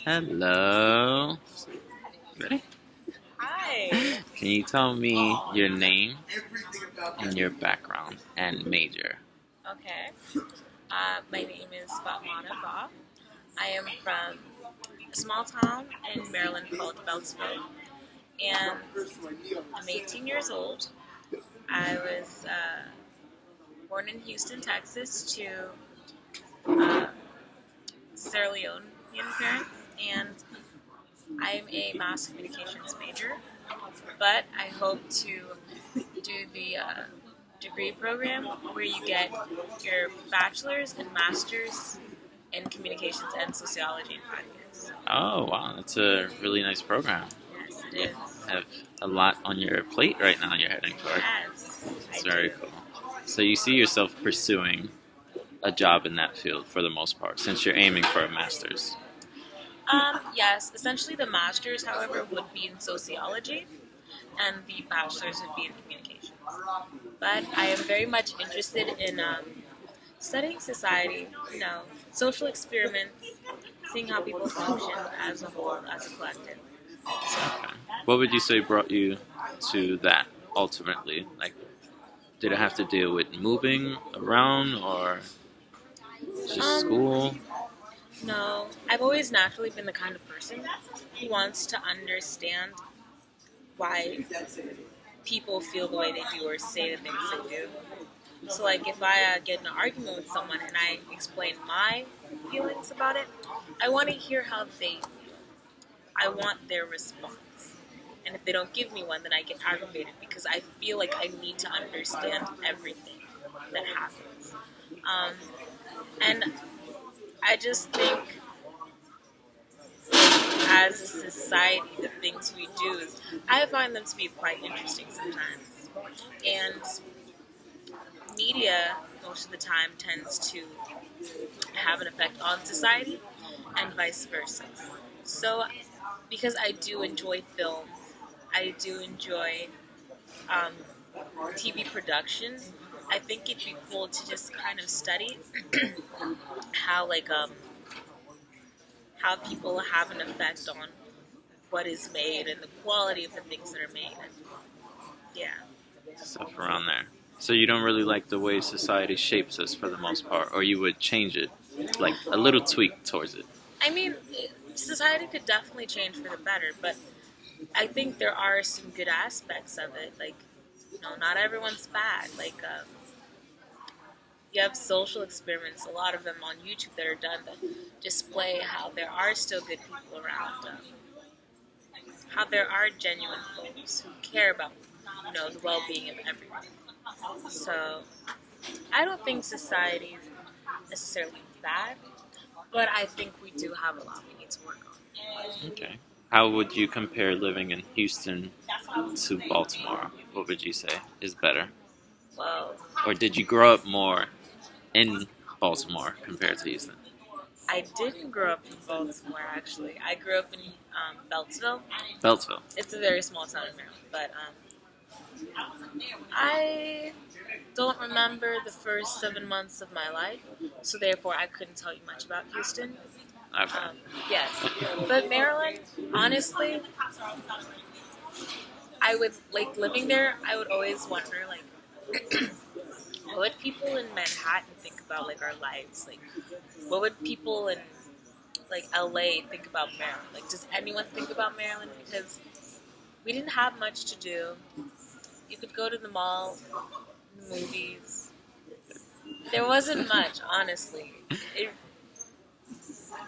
Hello. Ready? Hi. Can you tell me your name and your background and major? Okay. My name is Fatmana Ba. I am from a small town in Maryland called Beltsville, and I'm 18 years old. I was born in Houston, Texas, to uh, Sierra Leonean parents, and I'm a mass communications major. But I hope to do the degree program where you get your bachelor's and master's in communications and sociology in 5 years. Oh, wow. That's a really nice program. Yes, it You is. have a lot on your plate right now you're heading toward. Yes, It's I very do. cool. So you see yourself pursuing a job in that field for the most part, since you're aiming for a master's. Yes, essentially the master's, however, would be in sociology, and the bachelor's would be in communications. But I am very much interested in studying society, social experiments, seeing how people function as a whole, as a collective. So, Okay. What would you say brought you to that ultimately? Like, did it have to deal with moving around or just um, school? no, I've always naturally been the kind of person who wants to understand why people feel the way they do or say the things they do. So, like, if I get in an argument with someone and I explain my feelings about it, I want to hear how they feel. I want their response. And if they don't give me one, then I get aggravated because I feel like I need to understand everything that happens. Um, and I just think, as a society, the things we do is, I find them to be quite interesting sometimes. And media, most of the time, tends to have an effect on society and vice versa. So, because I do enjoy film, I do enjoy um, TV production, I think it'd be cool to just kind of study how how people have an effect on what is made and the quality of the things that are made. And yeah. Stuff around there. So you don't really like the way society shapes us for the most part, or you would change it, like a little tweak towards it. I mean, society could definitely change for the better, but I think there are some good aspects of it. Like, not everyone's bad. Like, you have social experiments, a lot of them on YouTube that are done that display how there are still good people around, how there are genuine folks who care about, the well-being of everyone. So, I don't think society is necessarily bad, but I think we do have a lot we need to work on. Okay. How would you compare living in Houston to Baltimore? What would you say is better? Well, Or did you grow up more in Baltimore compared to Houston? I didn't grow up in Baltimore, actually. I grew up in Beltsville. Beltsville. It's a very small town in Maryland, but I don't remember the first 7 months of my life, so therefore I couldn't tell you much about Houston. Okay. Yes, but Maryland, honestly, I would like living there. I would always wonder, like, what would people in Manhattan think about like our lives? Like, what would people in like LA think about Maryland? Like, does anyone think about Maryland? Because we didn't have much to do. You could go to the mall, the movies. There wasn't much, honestly.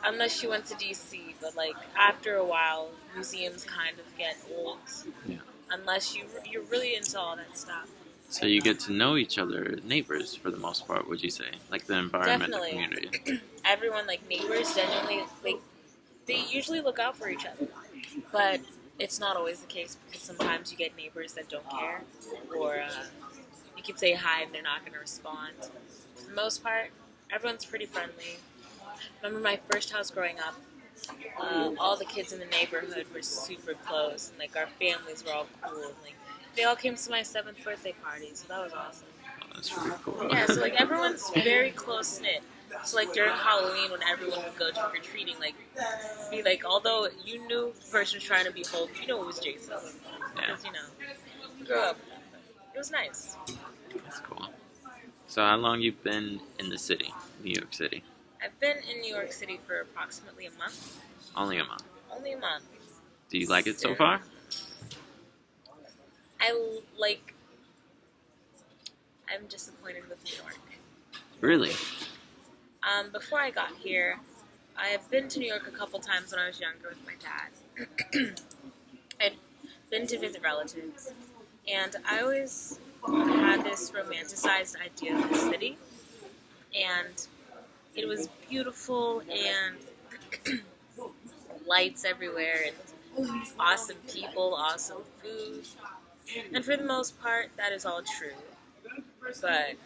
Unless you went to DC, but like after a while, museums kind of get old. Yeah. Unless you're really into all that stuff. So you get to know each other, neighbors for the most part, would you say? Like the environment, the Definitely, community. everyone like neighbors genuinely like they usually look out for each other, but it's not always the case because sometimes you get neighbors that don't care, or you can say hi and they're not going to respond. For the most part, everyone's pretty friendly. Remember my first house growing up, all the kids in the neighborhood were super close, and like our families were all cool. And, like they all came to my 7th birthday party, so that was awesome. Oh, that's really cool. Yeah, so like everyone's very close knit. So like during Halloween, when everyone would go trick or treating, like be like, although you knew the person was trying to be Hulk, you know it was Jason Yeah, because you grew up. It was nice. that's cool. So how long you been in the city, New York City? I've been in New York City for approximately a month. Only a month. Only a month. Do you like it so far? Like. I'm disappointed with New York. Really? Before I got here, I have been to New York a couple times when I was younger with my dad. I'd been to visit relatives, and I always had this romanticized idea of the city, and it was beautiful and lights everywhere and awesome people, awesome food, and for the most part, that is all true. But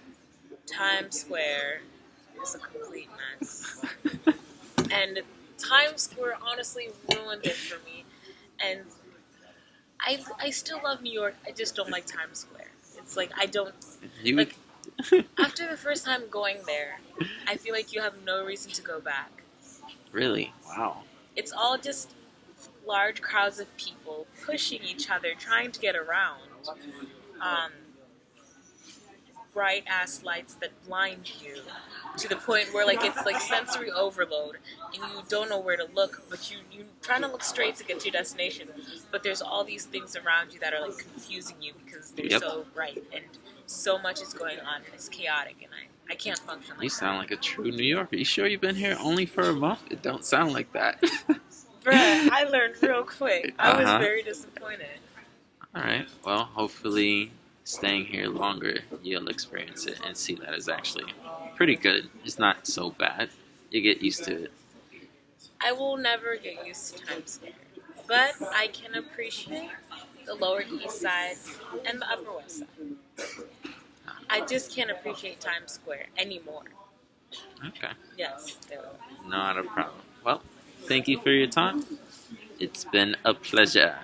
Times Square is a complete mess. And Times Square honestly ruined it for me. And I still love New York, I just don't like Times Square. It's like I don't You like after the first time going there, I feel like you have no reason to go back. Really? Wow. It's all just large crowds of people pushing each other, trying to get around. Bright ass lights that blind you to the point where like it's like sensory overload and you don't know where to look, but you trying to look straight to get to your destination, but there's all these things around you that are like confusing you because they're so bright and so much is going on and it's chaotic and I can't function like You that. sound like a true New Yorker. You sure you've been here only for a month? It don't sound like that. Bruh, I learned real quick. I was very disappointed. Alright, well, hopefully staying here longer, you'll experience it and see that it's actually pretty good. It's not so bad. You get used to it. I will never get used to Times Square, but I can appreciate the Lower East Side and the Upper West Side. I just can't appreciate Times Square anymore. Okay. Yes. Not a problem. Well, thank you for your time. It's been a pleasure.